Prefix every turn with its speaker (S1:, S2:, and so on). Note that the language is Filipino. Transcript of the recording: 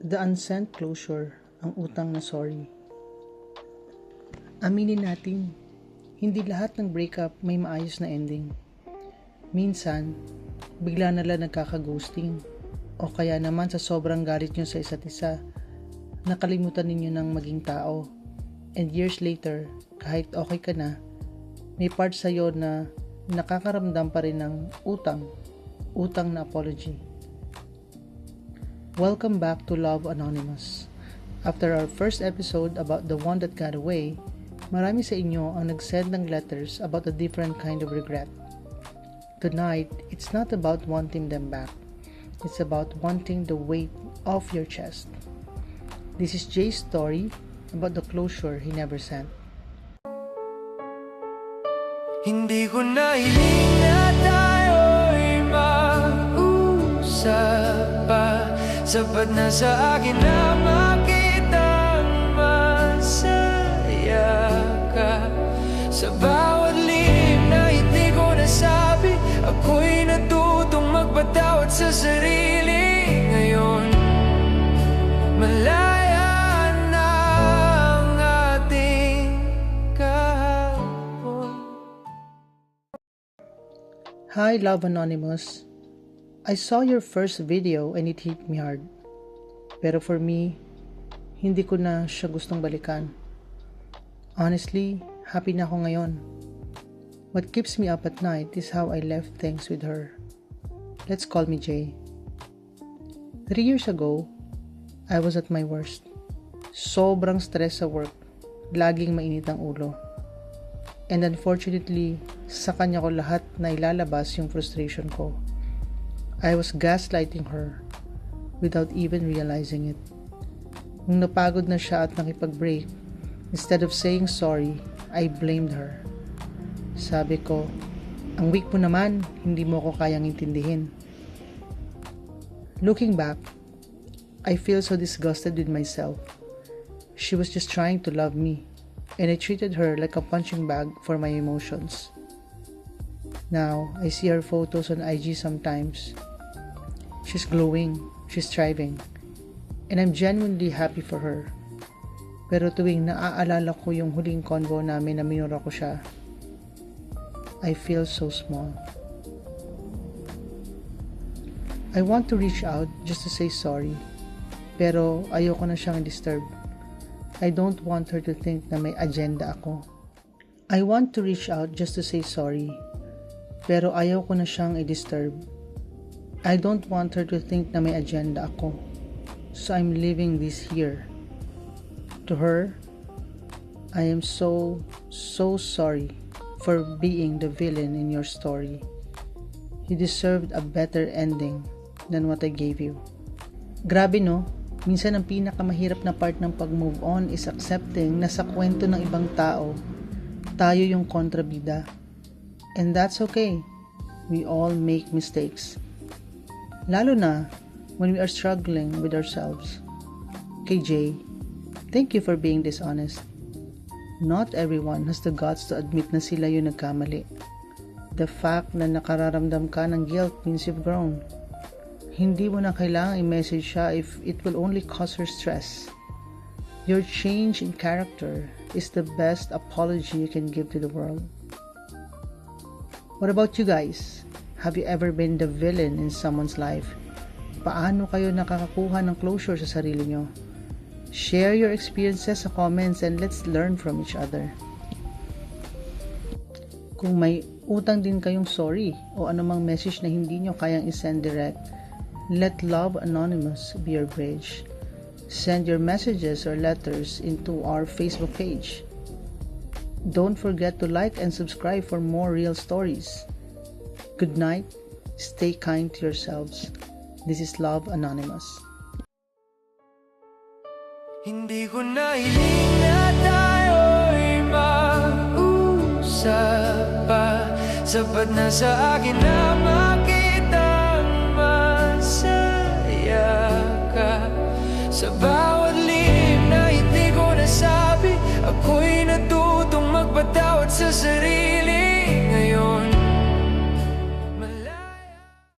S1: The unsent closure, ang utang na sorry. Aminin natin, hindi lahat ng breakup may maayos na ending. Minsan, bigla na lang nagkaka-ghosting o kaya naman sa sobrang galit nyo sa isa't isa, nakalimutan ninyo ng maging tao. And years later, kahit okay ka na, may part sa'yo na nakakaramdam pa rin ng utang na apology. Welcome back to Love Anonymous. After our first episode about the one that got away, marami sa inyo ang nag-send ng letters about a different kind of regret. Tonight, it's not about wanting them back. It's about wanting the weight off your chest. This is Jay's story about the closure he never sent.
S2: Hindi ko na hiling na tayo'y mag-usap pa. Sapat na sa akin na makitang masaya ka. Sa bawat lihim na hindi ko nasabi, ako'y natutong magpatawad sa sarili. Ngayon, malaya na ang ating kahapon.
S1: Hi, Love Anonymous. I saw your first video and it hit me hard. Pero for me, hindi ko na siya gustong balikan. Honestly, happy na ako ngayon. What keeps me up at night is how I left things with her. Let's call me Jay. 3 years ago, I was at my worst. Sobrang stress sa work. Laging mainit ang ulo. And unfortunately, sa kanya ko lahat na ilalabas yung frustration ko. I was gaslighting her without even realizing it. Nung napagod na siya at nakipag-break, instead of saying sorry, I blamed her. Sabi ko, ang weak mo naman, hindi mo ko kayang intindihin. Looking back, I feel so disgusted with myself. She was just trying to love me, and I treated her like a punching bag for my emotions. Now, I see her photos on IG sometimes. She's glowing, she's thriving, and I'm genuinely happy for her. Pero tuwing naaalala ko yung huling convo namin na minura ko siya, I feel so small. I want to reach out just to say sorry, pero ayoko na siyang disturb. I don't want her to think na may agenda ako. I want to reach out just to say sorry, pero ayaw ko na siyang i-disturb. I don't want her to think na may agenda ako. So I'm leaving this here. To her, I am so sorry for being the villain in your story. You deserved a better ending than what I gave you. Grabe no? Minsan ang pinakamahirap na part ng pag-move on is accepting na sa kwento ng ibang tao, tayo yung kontrabida. And that's okay. We all make mistakes. Lalo na when we are struggling with ourselves. KJ, thank you for being dishonest. Not everyone has the guts to admit na sila yung nagkamali. The fact na nakararamdam ka ng guilt means you've grown. Hindi mo na kailangang i-message siya if it will only cause her stress. Your change in character is the best apology you can give to the world. What about you guys? Have you ever been the villain in someone's life? Paano kayo nakakakuha ng closure sa sarili nyo? Share your experiences sa comments and let's learn from each other. Kung may utang din kayong sorry o anumang message na hindi nyo kayang isend direct, let Love Anonymous be your bridge. Send your messages or letters into our Facebook page. Don't forget to like and subscribe for more real stories. Good night. Stay kind to yourselves. This is Love Anonymous.
S2: Hindi ko na hiling na tayo'y mag-usap pa. Sapat na sa akin na